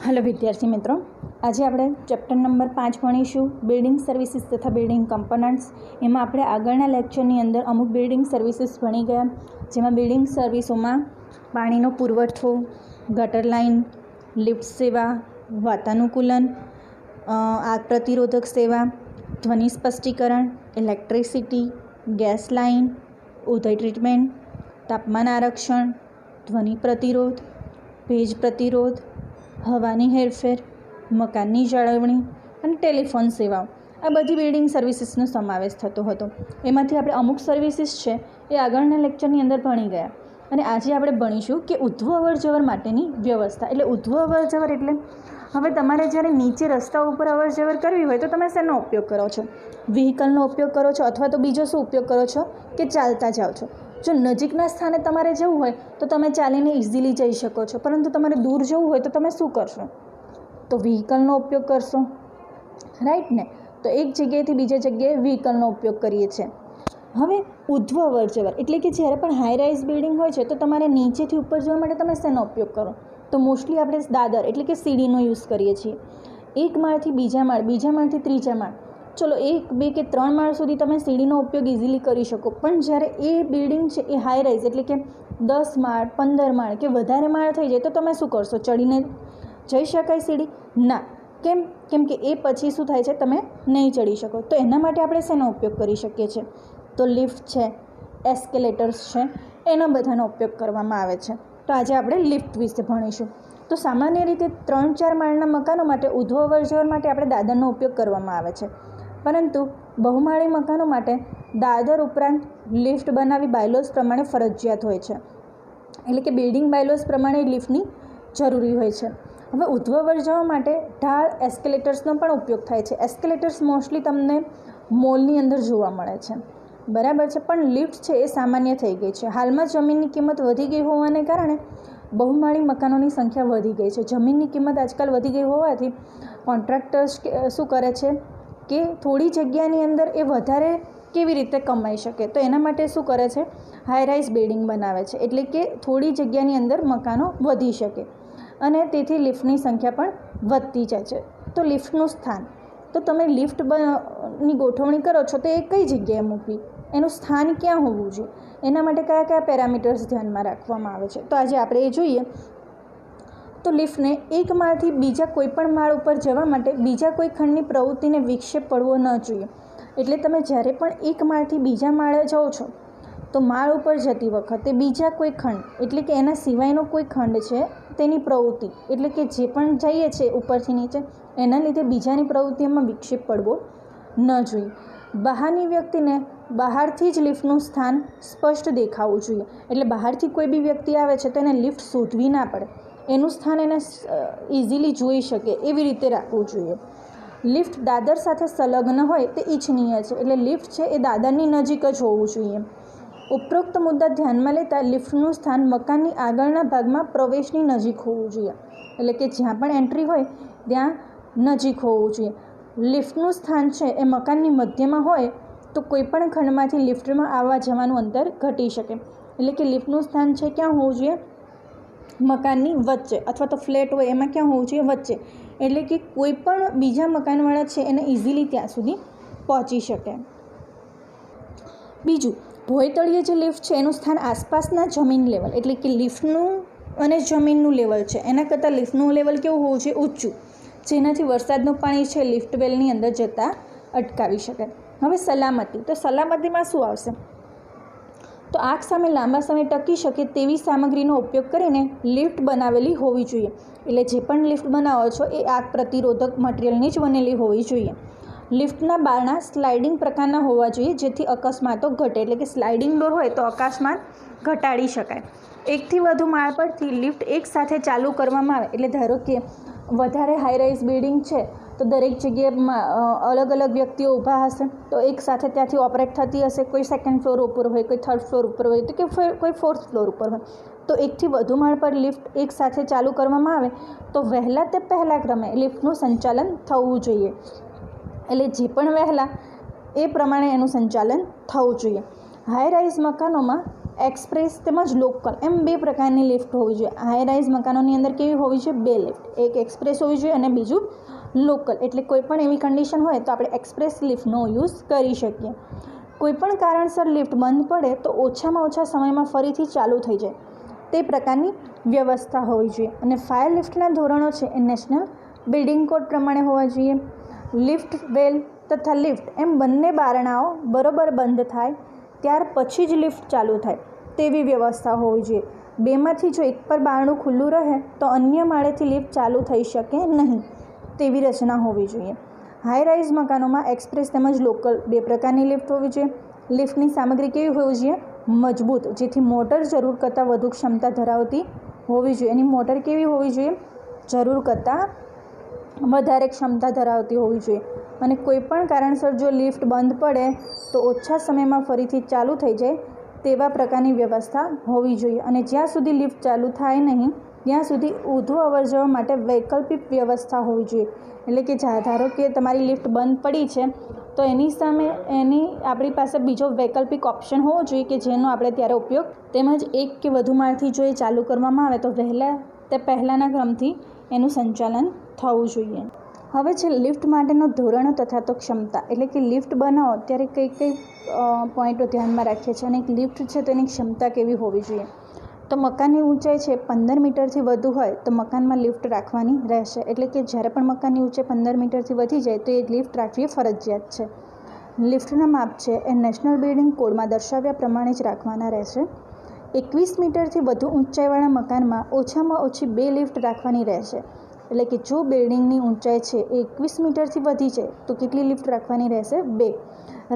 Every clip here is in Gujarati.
हेलो विद्यार्थी मित्रों, आज આપણે ચેપ્ટર નંબર 5 ભણીશું બિલ્ડિંગ સર્વિસીસ તથા બિલ્ડિંગ કમ્પોનન્ટ્સ। એમાં આપણે આગળના લેક્ચરની અંદર અમુક બિલ્ડિંગ સર્વિસીસ ભણી ગયા, જેમાં બિલ્ડિંગ સર્વિસોમાં પાણીનો પુરવઠો, ગટર લાઇન, લિફ્ટ સેવા, વાતાનુકૂલન, આગ પ્રતિરોધક સેવા, ધ્વનિ સ્પષ્ટીકરણ, ઇલેક્ટ્રિસિટી, ગેસ લાઇન, ઉદય ટ્રીટમેન્ટ, તાપમાન આરક્ષણ, ધ્વનિ પ્રતિરોધ, ભેજ પ્રતિરોધ, હવાની હેરફેર, મકાનની જાળવણી અને ટેલિફોન સેવાઓ, આ બધી બિલ્ડિંગ સર્વિસીસનો સમાવેશ થતો હતો। એમાંથી આપણે અમુક સર્વિસીસ છે એ આગળના લેક્ચરની અંદર ભણી ગયા, અને આજે આપણે ભણીશું કે ઉધ્વ અવર જવર માટેની વ્યવસ્થા। એટલે ઉધ્વ અવર જવર એટલે હવે તમારે જ્યારે નીચે રસ્તા ઉપર અવર જવર કરવી હોય તો તમે શેનો ઉપયોગ કરો છો? વ્હીકલનો ઉપયોગ કરો છો, અથવા તો બીજો શું ઉપયોગ કરો છો કે ચાલતા જાઓ છો? જો નજીકના સ્થાને તમારે જવું હોય તો તમે ચાલીને ઇઝીલી જઈ શકો છો, પરંતુ તમારે દૂર જવું હોય તો તમે શું કરશો? તો વ્હીકલનો ઉપયોગ કરશો, રાઈટ ને? તો એક જગ્યાએથી બીજા જગ્યાએ વ્હીકલનો ઉપયોગ કરીએ છીએ। હવે ઉધ્વ અવર જવર એટલે કે જ્યારે પણ હાઈ રાઇઝ બિલ્ડિંગ હોય છે તો તમારે નીચેથી ઉપર જવા માટે તમે શેનો ઉપયોગ કરો? તો મોસ્ટલી આપણે દાદર એટલે કે સીડીનો યુઝ કરીએ છીએ। એક માળથી બીજા માળ, બીજા માળથી ત્રીજા માળ, ચલો 1, 2 કે 3 માળ સુધી તમે સીડીનો ઉપયોગ ઇઝીલી કરી શકો, પણ જ્યારે એ બિલ્ડિંગ છે એ હાઈ રાઇઝ એટલે કે 10 માળ, 15 માળ કે વધારે માળ થઈ જાય તો તમે શું કરશો? ચડીને જઈ શકાય સીડી? ના। કેમ કે એ પછી શું થાય છે, તમે નહીં ચડી શકો। તો એના માટે આપણે શેનો ઉપયોગ કરી શકીએ છીએ? તો લિફ્ટ છે, એસ્કેલેટર્સ છે, એના બધાનો ઉપયોગ કરવામાં આવે છે। તો આજે આપણે લિફ્ટ વિશે ભણીશું। તો સામાન્ય રીતે 3-4 માળના મકાનો માટે ઉધ્વ અવર જવર માટે આપણે દાદરનો ઉપયોગ કરવામાં આવે છે, પરંતુ બહુમાળી મકાનો માટે દાદર ઉપરાંત લિફ્ટ બનાવવી બાયલોઝ પ્રમાણે ફરજિયાત હોય છે, એટલે કે બિલ્ડિંગ બાયલોઝ પ્રમાણે લિફ્ટની જરૂરી હોય છે। હવે ઉધ્વ અવર જવર માટે ઢાળ એસ્કેલેટર્સનો પણ ઉપયોગ થાય છે। એસ્કેલેટર્સ મોસ્ટલી તમને મોલની અંદર જોવા મળે છે, બરાબર છે, પણ લિફ્ટ છે એ સામાન્ય થઈ ગઈ છે। હાલમાં જમીનની કિંમત વધી ગઈ હોવાને કારણે બહુમાળી મકાનોની સંખ્યા વધી ગઈ છે। જમીનની કિંમત આજકાલ વધી ગઈ હોવાથી કોન્ટ્રાક્ટર્સ શું કરે છે કે થોડી જગ્યાની અંદર એ વધારે કેવી રીતે કમાઈ શકે, તો એના માટે શું કરે છે? હાઈ રાઇઝ બિલ્ડિંગ બનાવે છે, એટલે કે થોડી જગ્યાની અંદર મકાનો વધી શકે, અને તેથી લિફ્ટની સંખ્યા પણ વધતી જાય છે। તો લિફ્ટનું સ્થાન, તો તમે લિફ્ટની ગોઠવણી કરો છો તો એ કઈ જગ્યાએ મૂકવી, એનું સ્થાન ક્યાં હોવું જોઈએ, એના માટે કયા કયા પેરામીટર્સ ધ્યાનમાં રાખવામાં આવે છે, તો આજે આપણે એ જોઈએ। તો લિફ્ટને એક માળથી બીજા કોઈ પણ માળ ઉપર જવા માટે બીજા કોઈ ખંડની પ્રવૃત્તિને વિક્ષેપ પડવો ન જોઈએ। એટલે તમે જ્યારે પણ એક માળથી બીજા માળે જાઓ છો તો માળ ઉપર જતી વખતે બીજા કોઈ ખંડ એટલે કે એના સિવાયનો કોઈ ખંડ છે તેની પ્રવૃત્તિ એટલે કે જે પણ જઈએ છીએ ઉપરથી નીચે એના લીધે બીજાની પ્રવૃત્તિમાં વિક્ષેપ પડવો ન જોઈએ। બહારની વ્યક્તિને બહારથી જ લિફ્ટનું સ્થાન સ્પષ્ટ દેખાવું જોઈએ, એટલે બહારથી કોઈ બી વ્યક્તિ આવે છે તો એને લિફ્ટ શોધવી ના પડે, એનું સ્થાન એને ઇઝીલી જોઈ શકે એવી રીતે રાખવું જોઈએ। લિફ્ટ દાદર સાથે સંલગ્ન હોય તે ઈચ્છનીય છે, એટલે લિફ્ટ છે એ દાદરની નજીક જ હોવું જોઈએ। ઉપરોક્ત મુદ્દા ધ્યાનમાં લેતા લિફ્ટનું સ્થાન મકાનની આગળના ભાગમાં પ્રવેશની નજીક હોવું જોઈએ, એટલે કે જ્યાં પણ એન્ટ્રી હોય ત્યાં નજીક હોવું જોઈએ। લિફ્ટનું સ્થાન છે એ મકાનની મધ્યમાં હોય તો કોઈપણ ખંડમાંથી લિફ્ટમાં આવવા જવાનું અંતર ઘટી શકે, એટલે કે લિફ્ટનું સ્થાન છે ક્યાં હોવું જોઈએ? મકાનની વચ્ચે, અથવા તો ફ્લેટ હોય એમાં ક્યાં હોવું જોઈએ? વચ્ચે, એટલે કે કોઈ પણ બીજા મકાનવાળા છે એને ઇઝીલી ત્યાં સુધી પહોંચી શકે। બીજું, ભોયતળિયે જે લિફ્ટ છે એનું સ્થાન આસપાસના જમીન લેવલ એટલે કે લિફ્ટનું અને જમીનનું લેવલ છે એના કરતાં લિફ્ટનું લેવલ કેવું હોવું જોઈએ? ઊંચું, જેનાથી વરસાદનું પાણી છે લિફ્ટ વેલની અંદર જતાં અટકાવી શકાય। હવે સલામતી, તો સલામતીમાં શું આવશે? તો આગ સામે લાંબા સમય ટકી શકે તેવી સામગ્રીનો ઉપયોગ કરીને લિફ્ટ બનાવેલી હોવી જોઈએ, એટલે જે પણ લિફ્ટ બનાવો છો એ આગ પ્રતિરોધક મટીરિયલની જ બનેલી હોવી જોઈએ। લિફ્ટના બારણા સ્લાઇડિંગ પ્રકારના હોવા જોઈએ, જેથી અકસ્માતો ઘટે, એટલે કે સ્લાઇડિંગ ડોર હોય તો અકસ્માત ઘટાડી શકાય। એકથી વધુ માળ પરથી લિફ્ટ એક સાથે ચાલુ કરવામાં આવે, એટલે ધારો કે વધારે હાઈ રાઇઝ બિલ્ડિંગ છે તો દરેક જગ્યાએ અલગ અલગ વ્યક્તિઓ ઊભા હશે, તો એક સાથે ત્યાંથી ઓપરેટ થતી હશે, કોઈ સેકન્ડ ફ્લોર ઉપર હોય, કોઈ થર્ડ ફ્લોર ઉપર હોય, તો કે કોઈ ફોર્થ ફ્લોર ઉપર હોય, તો એકથી વધુ માળ પર લિફ્ટ એક સાથે ચાલુ કરવામાં આવે તો વહેલા તે પહેલા ક્રમે લિફ્ટનું સંચાલન થવું જોઈએ, એટલે જે પણ વહેલા એ પ્રમાણે એનું સંચાલન થવું જોઈએ। હાઈ રાઇઝ મકાનોમાં એક્સપ્રેસ તેમજ લોકલ એમ બે પ્રકારની લિફ્ટ હોવી જોઈએ. હાઈ રાઇઝ મકાનોની અંદર કેવી હોવી જોઈએ? બે લિફ્ટ, એક એક્સપ્રેસ હોવી જોઈએ અને બીજું લોકલ. એટલે કોઈ પણ એવી કન્ડિશન હોય તો આપણે એક્સપ્રેસ લિફ્ટનો યુઝ કરી શકીએ. કોઈપણ કારણસર લિફ્ટ બંધ પડે તો ઓછામાં ઓછા સમયમાં ફરીથી ચાલુ થઈ જાય તે પ્રકારની વ્યવસ્થા હોવી જોઈએ. અને ફાયર લિફ્ટના ધોરણો છે એ નેશનલ બિલ્ડિંગ કોડ પ્રમાણે હોવા જોઈએ. લિફ્ટ વેલ તથા લિફ્ટ એમ બંને બારણાઓ બરોબર બંધ થાય ત્યાર પછી જ લિફ્ટ ચાલુ થાય તેવી વ્યવસ્થા હોવી જોઈએ. બેમાંથી જો એક પર બારણું ખુલ્લું રહે તો અન્ય માળેથી લિફ્ટ ચાલુ થઈ શકે નહીં તેવી રચના હોવી જોઈએ. હાઈ રાઇઝ મકાનોમાં એક્સપ્રેસ તેમજ લોકલ બે પ્રકારની લિફ્ટ હોવી જોઈએ. લિફ્ટની સામગ્રી કેવી હોવી જોઈએ? મજબૂત, જેથી મોટર જરૂર કરતાં વધુ ક્ષમતા ધરાવતી હોવી જોઈએ. એની મોટર કેવી હોવી જોઈએ? જરૂર કરતાં વધારે ક્ષમતા ધરાવતી હોવી જોઈએ. અને કોઈપણ કારણસર જો લિફ્ટ બંધ પડે તો ઓછા સમયમાં ફરીથી ચાલુ થઈ જાય તેવા પ્રકારની વ્યવસ્થા હોવી જોઈએ. અને જ્યાં સુધી લિફ્ટ ચાલુ થાય નહીં ત્યાં સુધી ઊંધું અવર જવર માટે વૈકલ્પિક વ્યવસ્થા હોવી જોઈએ. એટલે કે ધારો કે તમારી લિફ્ટ બંધ પડી છે તો એની સામે આપણી પાસે બીજો વૈકલ્પિક ઓપ્શન હોવો જોઈએ કે જેનો આપણે ત્યારે ઉપયોગ, તેમજ એક કે વધુ માળથી જો એ ચાલુ કરવામાં આવે તો પહેલાંના ક્રમથી એનું સંચાલન થવું જોઈએ. હવે છે લિફ્ટ માટેનો ધોરણો તથા તો ક્ષમતા. એટલે કે લિફ્ટ બનાવો ત્યારે કઈ પોઈન્ટો ધ્યાનમાં રાખીએ છીએ અને એક લિફ્ટ છે તેની ક્ષમતા કેવી હોવી જોઈએ. તો મકાનની ઊંચાઈ છે 15 મીટરથી વધુ હોય તો મકાનમાં લિફ્ટ રાખવાની રહેશે. એટલે કે જ્યારે પણ મકાનની ઊંચાઈ 15 મીટરથી વધી જાય તો એક લિફ્ટ રાખવી ફરજિયાત છે. લિફ્ટના માપ છે એ નેશનલ બિલ્ડિંગ કોડમાં દર્શાવ્યા પ્રમાણે જ રાખવાના રહેશે. 21 મીટરથી વધુ ઊંચાઈવાળા મકાનમાં ઓછામાં ઓછી 2 લિફ્ટ રાખવાની રહેશે. એટલે કે જો બિલ્ડિંગની ઊંચાઈ છે એ 21 મીટરથી વધી છે તો કેટલી લિફ્ટ રાખવાની રહેશે? 2.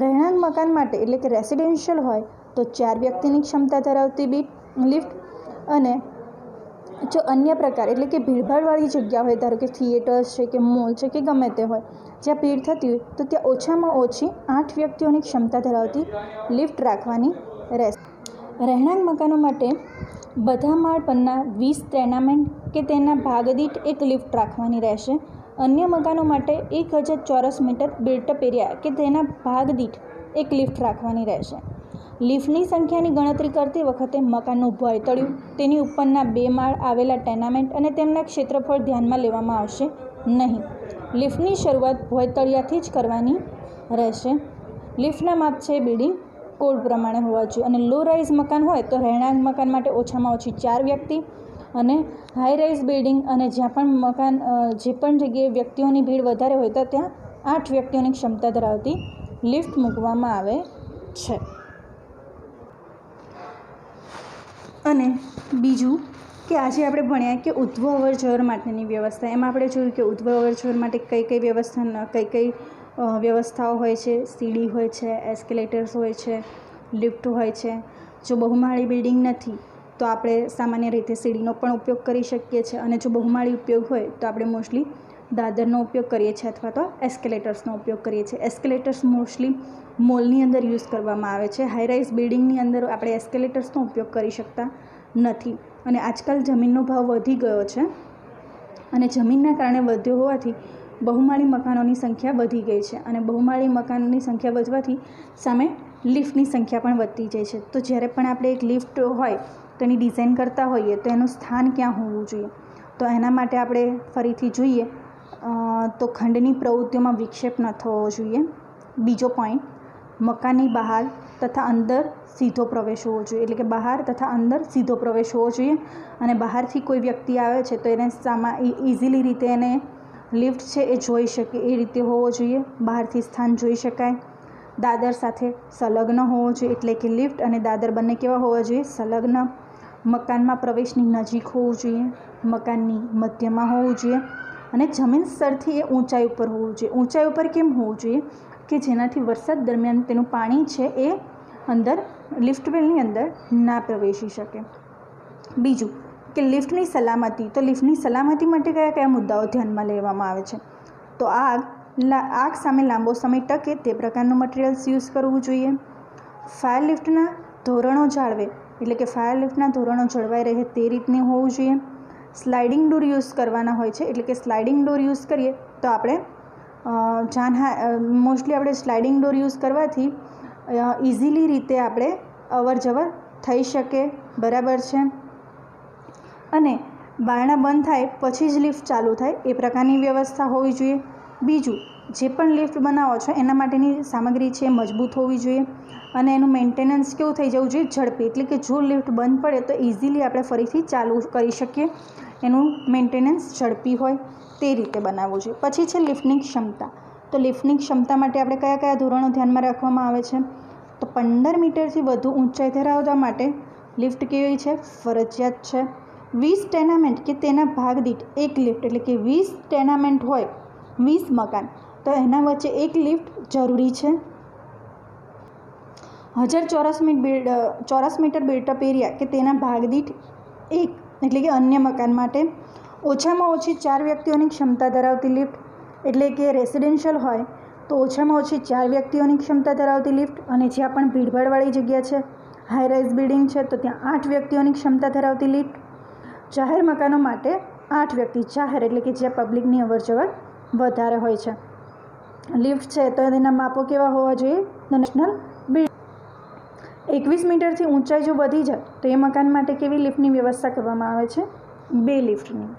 રહેણાંક મકાન માટે એટલે કે રેસિડેન્શિયલ હોય તો 4 વ્યક્તિની ક્ષમતા ધરાવતી લિફ્ટ. અને જો અન્ય પ્રકાર એટલે કે ભીડભાડવાળી જગ્યા હોય, ધારો કે થિયેટર્સ છે કે મોલ છે કે ગમે તે હોય જ્યાં ભીડ થતી હોય તો ત્યાં ઓછામાં ઓછી 8 વ્યક્તિઓની ક્ષમતા ધરાવતી લિફ્ટ રાખવાની રહેશે. રહેણાંક મકાનો માટે બધા માળ પરના 20 ટેનામેન્ટ કે તેના ભાગ દીઠ એક લિફ્ટ રાખવાની રહેશે. અન્ય મકાનો માટે 1000 ચોરસ મીટર બિલ્ટઅપ એરિયા કે તેના ભાગ દીઠ એક લિફ્ટ રાખવાની રહેશે. લિફ્ટની સંખ્યાની ગણતરી કરતી વખતે મકાનનું ભોંયતળિયું, તેની ઉપરના 2 માળ આવેલા ટેનામેન્ટ અને તેમના ક્ષેત્રફળ ધ્યાનમાં લેવામાં આવશે નહીં. લિફ્ટની શરૂઆત ભોંયતળિયાથી જ કરવાની રહેશે. લિફ્ટના માપ છે બિલ્ડિંગ કોડ પ્રમાણે હોવા જોઈએ. અને લો રાઇઝ મકાન હોય તો રહેણાંક મકાન માટે ઓછામાં ઓછી 4 વ્યક્તિ અને હાઈ રાઇઝ બિલ્ડિંગ અને જે પણ જગ્યાએ વ્યક્તિઓની ભીડ વધારે હોય તો ત્યાં 8 વ્યક્તિઓની ક્ષમતા ધરાવતી લિફ્ટ મૂકવામાં આવે છે. અને બીજું કે આજે આપણે ભણ્યા કે ઉધ્વ અવર જવર માટેની વ્યવસ્થા. એમાં આપણે જોયું કે ઉધ્વ અવર જવર માટે કઈ વ્યવસ્થાઓ હોય છે. સીડી હોય છે, એસ્કેલેટર્સ હોય છે, લિફ્ટ હોય છે. જો બહુમાળી બિલ્ડિંગ નથી તો આપણે સામાન્ય રીતે સીડીનો પણ ઉપયોગ કરી શકીએ છીએ. અને જો બહુમાળી ઉપયોગ હોય તો આપણે મોસ્ટલી દાદરનો ઉપયોગ કરીએ છીએ અથવા તો એસ્કેલેટર્સનો ઉપયોગ કરીએ છીએ. એસ્કેલેટર્સ મોસ્ટલી મોલની અંદર યુઝ કરવામાં આવે છે. હાઈ રાઇઝ બિલ્ડિંગની અંદર આપણે એસ્કેલેટર્સનો ઉપયોગ કરી શકતા નથી. અને આજકાલ જમીનનો ભાવ વધી ગયો છે અને જમીનના કારણે વધ્યો હોવાથી બહુમાળી મકાનોની સંખ્યા વધી ગઈ છે. અને બહુમાળી મકાનોની સંખ્યા વધવાથી સામે લિફ્ટની સંખ્યા પણ વધતી જાય છે. તો જ્યારે પણ આપણે એક લિફ્ટ હોય તો એની ડિઝાઇન કરતા હોઈએ તો એનું સ્થાન ક્યાં હોવું જોઈએ. તો એના માટે આપણે ફરીથી જોઈએ તો ખંડની પ્રવૃત્તિઓમાં વિક્ષેપ ન થવો જોઈએ. બીજો પોઈન્ટ, મકાનની બહાર તથા અંદર સીધો પ્રવેશ હોવો જોઈએ. એટલે કે બહાર તથા અંદર સીધો પ્રવેશ હોવો જોઈએ. અને બહારથી કોઈ વ્યક્તિ આવે છે તો એને ઇઝીલી રીતે એને લિફ્ટ છે એ જોઈ શકે એ રીતે હોવો જોઈએ. બહારથી સ્થાન જોઈ શકાય. દાદર સાથે સંલગ્ન હોવો જોઈએ. એટલે કે લિફ્ટ અને દાદર બંને કેવા હોવા જોઈએ? સંલગ્ન. મકાનમાં પ્રવેશની નજીક હોવું જોઈએ. મકાનની મધ્યમાં હોવું જોઈએ. અને જમીન સ્તરથી એ ઊંચાઈ ઉપર હોવું જોઈએ. ઊંચાઈ ઉપર કેમ હોવું જોઈએ? કે જેનાથી વરસાદ દરમિયાન તેનું પાણી છે એ અંદર લિફ્ટ વેલની અંદર ના પ્રવેશી શકે. બીજું કે લિફ્ટની સલામતી. તો લિફ્ટની સલામતી માટે કયા મુદ્દાઓ ધ્યાનમાં લેવામાં આવે છે? તો આગ સામે લાંબો સમય ટકે તે પ્રકારનું મટીરિયલ્સ યુઝ કરવું જોઈએ. ફાયર લિફ્ટના ધોરણો જાળવે. એટલે કે ફાયર લિફ્ટના ધોરણો જળવાઈ રહે તે રીતની હોવું જોઈએ. સ્લાઇડિંગ ડોર યુઝ કરવાના હોય છે. એટલે કે સ્લાઇડિંગ ડોર યુઝ કરીએ તો આપણે મોસ્ટલી આપણે સ્લાઇડિંગ ડોર યુઝ કરવાથી ઇઝીલી રીતે આપણે અવર જવર થઈ શકે, બરાબર છે. અને બારણા બંધ થાય પછી જ લિફ્ટ ચાલુ થાય એ પ્રકારની વ્યવસ્થા હોવી જોઈએ. બીજું, જે પણ લિફ્ટ બનાવો છો એના માટેની સામગ્રી છે મજબૂત હોવી જોઈએ અને એનું મેન્ટેનન્સ કેવું થઈ જવું જોઈએ, ઝડપી. એટલે કે જો લિફ્ટ બંધ પડે તો ઇઝીલી આપણે ફરીથી ચાલુ કરી શકીએ, એનું મેન્ટેનન્સ ઝડપી હોય તે રીતે બનાવવું જોઈએ. પછી છે લિફ્ટની ક્ષમતા. તો લિફ્ટની ક્ષમતા માટે આપણે કયા કયા ધોરણો ધ્યાનમાં રાખવામાં આવે છે? તો 15 મીટરથી વધુ ઊંચાઈ ધરાવતા માટે લિફ્ટ કેવી છે? ફરજિયાત છે. 20 ટેનામેન્ટ કે તેના ભાગ દીઠ એક લિફ્ટ, એટલે કે 20 ટેનામેન્ટ હોય, 20 મકાન, તો એના વચ્ચે એક લિફ્ટ જરૂરી છે. 1000 ચોરસ મીટર બિલ્ટઅપ એરિયા કે તેના ભાગ દીઠ એક, એટલે કે અન્ય મકાન માટે ઓછામાં ઓછી 4 વ્યક્તિઓની ક્ષમતા ધરાવતી લિફ્ટ, એટલે કે રેસિડેન્શિયલ હોય તો ઓછામાં ઓછી 4 વ્યક્તિઓની ક્ષમતા ધરાવતી લિફ્ટ. અને જ્યાં પણ ભીડભાડવાળી જગ્યા છે, હાઈ રાઇઝ બિલ્ડિંગ છે, તો ત્યાં 8 વ્યક્તિઓની ક્ષમતા ધરાવતી લિફ્ટ. જાહેર મકાનો માટે 8 વ્યક્તિ, જાહેર એટલે કે જ્યાં પબ્લિકની અવરજવર વધારે હોય છે. લિફ્ટ છે તો તેના માપો કેવા હોવા જોઈએ? National building. 21 મીટરથી ઊંચાઈ જો વધી જાય તો એ મકાન માટે કેવી લિફ્ટની વ્યવસ્થા કરવામાં આવે છે? 2 લિફ્ટની.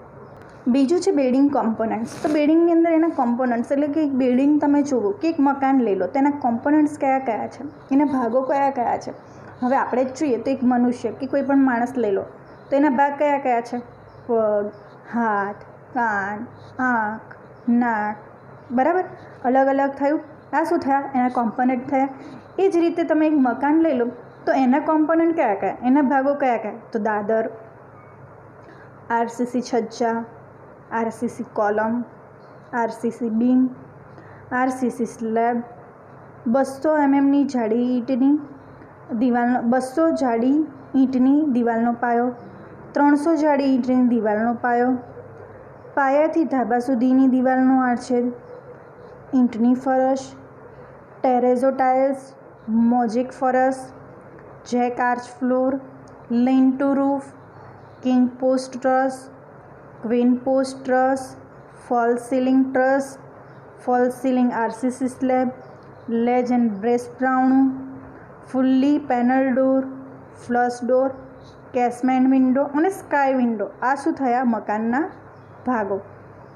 બીજું છે બિલ્ડિંગ કોમ્પોનન્ટ્સ. તો બિલ્ડિંગની અંદર એના કોમ્પોનન્ટ્સ, એટલે કે એક બિલ્ડિંગ તમે જુઓ કે એક મકાન લઈ લો, તેના કોમ્પોનન્ટ્સ કયા કયા છે, એના ભાગો કયા કયા છે. હવે આપણે જ જોઈએ તો એક મનુષ્ય કે કોઈ પણ માણસ લઈ લો તો એના ભાગ કયા કયા છે? પગ, હાથ, કાન, આંખ, નાક, બરાબર. અલગ અલગ થયું. આ શું થયા? એના કોમ્પોનન્ટ થયા. એ જ રીતે તમે એક મકાન લઈ લો તો એના કોમ્પોનન્ટ કયા કયા, એના ભાગો કયા કયા? તો દાદર, આરસીસી છજ્જા, RCC column, RCC beam, RCC slab, 200 mm જાડી ઈંટની દિવાલનો 200 જાડી ઈંટની દિવાલનો પાયો, 300 જાડી ઈંટની દિવાલનો પાયો, પાયાથી ધાબા સુધીની દિવાલનો આડછેદ, ઈંટની ફરશ, ટેરેઝો ટાઇલ્સ, મોઝેક ફરશ, jack arch floor, lean to roof, king post truss, queen post truss, false ceiling truss, false ceiling RCC slab, ledge and brace brown, fully panel door, flush door, casement window અને સ્કાય વિન્ડો. આ શું થયા? મકાનના ભાગો.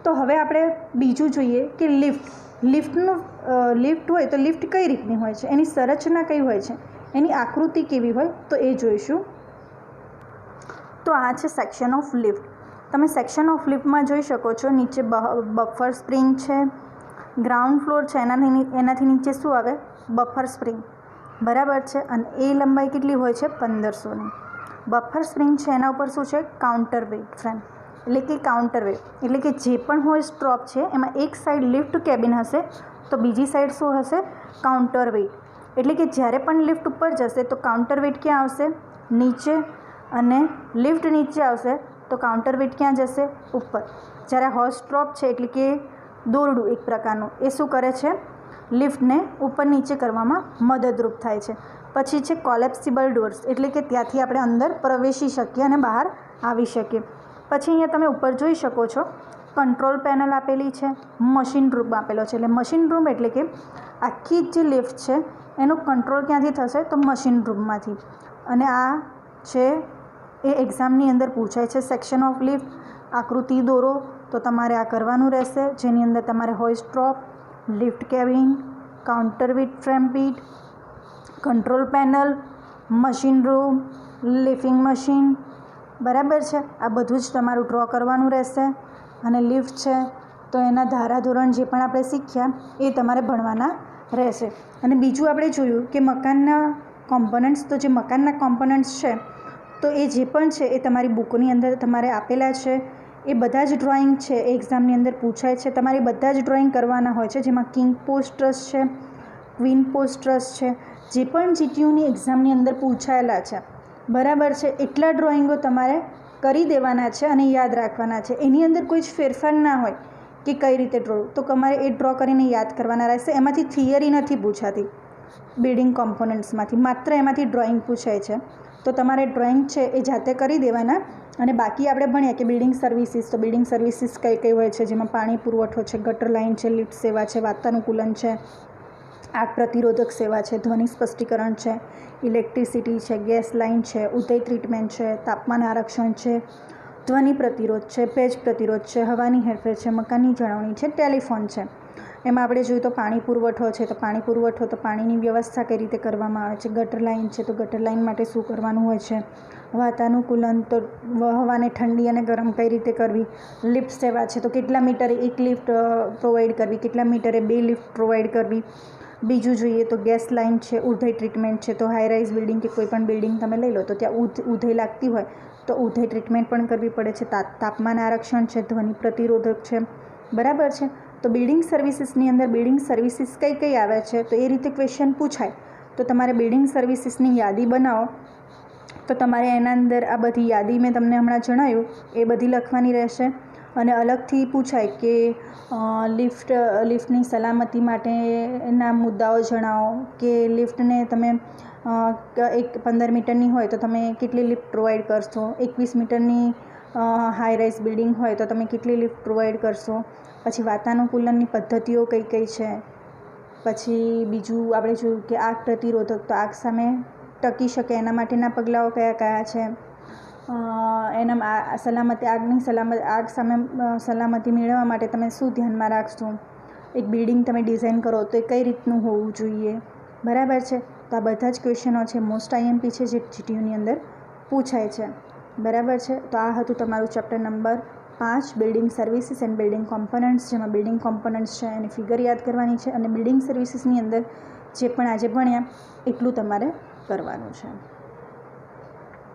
તો હવે આપણે બીજું જોઈએ કે લિફ્ટ હોય તો લિફ્ટ કઈ રીતની હોય છે, એની સંરચના કઈ હોય છે, એની આકૃતિ કેવી હોય, તો એ જોઈશું. તો આ છે સેક્શન ઓફ લિફ્ટ. તમે સેક્શન ઓફ લિફ્ટમાં જોઈ શકો છો, નીચે બફર સ્પ્રિંગ છે, ગ્રાઉન્ડ ફ્લોર છે, એનાથી નીચે શું આવે? બફર સ્પ્રિંગ, બરાબર છે. અને એ લંબાઈ કેટલી હોય છે? 1500ની. બફર સ્પ્રિંગ છે એના ઉપર શું છે? કાઉન્ટર વેઇટ ફ્રેમ, એટલે કે કાઉન્ટર વેઇટ, એટલે કે જે પણ હોય સ્ટ્રોપ છે એમાં એક સાઈડ લિફ્ટ કેબિન હશે તો બીજી સાઈડ શું હશે? Counter weight. એટલે કે જ્યારે પણ લિફ્ટ ઉપર જશે તો કાઉન્ટર વેઇટ ક્યાં આવશે? નીચે. અને લિફ્ટ નીચે આવશે તો કાઉન્ટર વેઇટ ક્યાં જશે? ઉપર. જ્યારે હોર્સ ડ્રોપ છે, એટલે કે દોરડું એક પ્રકારનું, એ શું કરે છે? લિફ્ટને ઉપર નીચે કરવામાં મદદરૂપ થાય છે. પછી છે કોલેપ્સિબલ ડોર્સ, એટલે કે ત્યાંથી આપણે અંદર પ્રવેશી શકીએ અને બહાર આવી શકીએ. પછી અહીંયા તમે ઉપર જોઈ શકો છો કંટ્રોલ પેનલ આપેલી છે, મશીન રૂમ આપેલો છે. એટલે મશીન રૂમ એટલે કે આખી જે લિફ્ટ છે એનો કંટ્રોલ ક્યાંથી થશે? તો મશીન રૂમમાંથી. અને આ છે એ એક્ઝામની અંદર પૂછાય છે. સેક્શન ઓફ લિફ્ટ, આકૃતિ દોરો તો તમારે આ કરવાનું રહેશે, જેની અંદર તમારે hoist drop, lift cabin, counter weight frame pit, control panel, machine room, lifting machine, બરાબર છે. આ બધું જ તમારું ડ્રો કરવાનું રહેશે. અને લિફ્ટ છે તો એના ધારાધોરણ જે પણ આપણે શીખ્યા એ તમારે ભણવાના રહેશે. અને બીજું આપણે જોયું કે મકાનના કોમ્પોનન્ટ્સ, તો જે મકાનના કોમ્પોનન્ટ્સ છે તો એ જે પણ છે એ તમારી બુકની અંદર તમારે આપેલા છે. એ બધા જ ડ્રોઈંગ છે એ એક્ઝામની અંદર પૂછાય છે. તમારે બધા જ ડ્રોઈંગ કરવાના હોય છે, જેમાં કિંગ પોસ્ટ ટ્રસ છે, ક્વીન પોસ્ટ ટ્રસ છે, જે પણ જીટીયુની એક્ઝામની અંદર પૂછાયેલા છે, બરાબર છે. એટલા ડ્રોઈંગો તમારે કરી દેવાના છે અને યાદ રાખવાના છે. એની અંદર કોઈ જ ફેરફાર ના હોય કે કઈ રીતે ડ્રો, તો તમારે એ ડ્રો કરીને યાદ કરવાના રહેશે. એમાંથી થિયરી નથી પૂછાતી, બિલ્ડિંગ કોમ્પોનન્ટ્સમાંથી માત્ર એમાંથી ડ્રોઈંગ પૂછાય છે. તો તમારે ડ્રોઈંગ છે એ જાતે કરી દેવાના. અને બાકી આપણે ભણીએ કે બિલ્ડિંગ સર્વિસીસ, તો બિલ્ડિંગ સર્વિસીસ કઈ કઈ હોય છે, જેમાં પાણી પુરવઠો છે, ગટર લાઇન છે, લિફ્ટ સેવા છે, વાતાનુકૂલન છે, આગ પ્રતિરોધક સેવા છે, ધ્વનિ સ્પષ્ટીકરણ છે, ઇલેક્ટ્રિસિટી છે, ગેસ લાઇન છે, ઉદય ટ્રીટમેન્ટ છે, તાપમાન આરક્ષણ છે, ધ્વનિ પ્રતિરોધ છે, ભેજ પ્રતિરોધ છે, હવાની હેરફેર છે, મકાનની જાળવણી છે, ટેલિફોન છે. એમાં આપણે જોઈએ તો પાણી પુરવઠો છે, તો પાણી પુરવઠો તો પાણીની વ્યવસ્થા કઈ રીતે કરવામાં આવે છે, ગટર લાઇન છે તો ગટર લાઇન માટે શું કરવાનું હોય છે, વાતાનુકૂલન તો હવાને ઠંડી અને ગરમ કઈ રીતે કરવી, લિફ્ટ સેવા છે તો કેટલા મીટરે એક લિફ્ટ પ્રોવાઈડ કરવી, કેટલા મીટરે 2 લિફ્ટ પ્રોવાઈડ કરવી. બીજું જોઈએ તો ગેસ લાઇન છે, ઉધઈ ટ્રીટમેન્ટ છે, તો હાઈ રાઇઝ બિલ્ડિંગ કે કોઈ પણ બિલ્ડિંગ તમે લઈ લો તો ત્યાં ઉધઈ લાગતી હોય તો ઉધઈ ટ્રીટમેન્ટ પણ કરવી પડે છે. તાપમાન આરક્ષણ છે, ધ્વનિ પ્રતિરોધક છે, બરાબર છે. તો બિલ્ડિંગ સર્વિસીસની અંદર બિલ્ડિંગ સર્વિસીસ કઈ કઈ આવે છે તો એ રીતે ક્વેશ્ચન પૂછાય તો તમારે બિલ્ડિંગ સર્વિસીસની યાદી બનાવો તો તમારે એના અંદર આ બધી યાદી મેં તમને હમણાં જણાવ્યું એ બધી લખવાની રહેશે. અને અલગથી પૂછાય કે લિફ્ટની સલામતી માટેના મુદ્દાઓ જણાવો કે લિફ્ટને તમે 15 મીટરની હોય તો તમે કેટલી લિફ્ટ પ્રોવાઈડ કરશો, 21 મીટરની હાઈ રાઇઝ બિલ્ડિંગ હોય તો તમે કેટલી લિફ્ટ પ્રોવાઈડ કરશો. પછી વાતાનુકૂલનની પદ્ધતિઓ કઈ કઈ છે. પછી બીજું આપણે જોયું કે આગ પ્રતિરોધક તો આગ સામે ટકી શકે એના માટેના પગલાઓ કયા કયા છે. એના આગ સામે સલામતી મેળવવા માટે તમે શું ધ્યાનમાં રાખશો, એક બિલ્ડિંગ તમે ડિઝાઇન કરો તો એ કઈ રીતનું હોવું જોઈએ, બરાબર છે. તો આ બધા જ ક્વેશ્ચનો છે, મોસ્ટ IMP છે જે GTUની અંદર પૂછાય છે, બરાબર છે. તો આ હતું તમારું chapter number 5 building services and building components, જેમાં બિલ્ડિંગ કોમ્પોનન્ટ્સ છે એની ફિગર યાદ કરવાની છે અને બિલ્ડિંગ સર્વિસીસની અંદર જે પણ આજે ભણ્યા એટલું તમારે કરવાનું છે.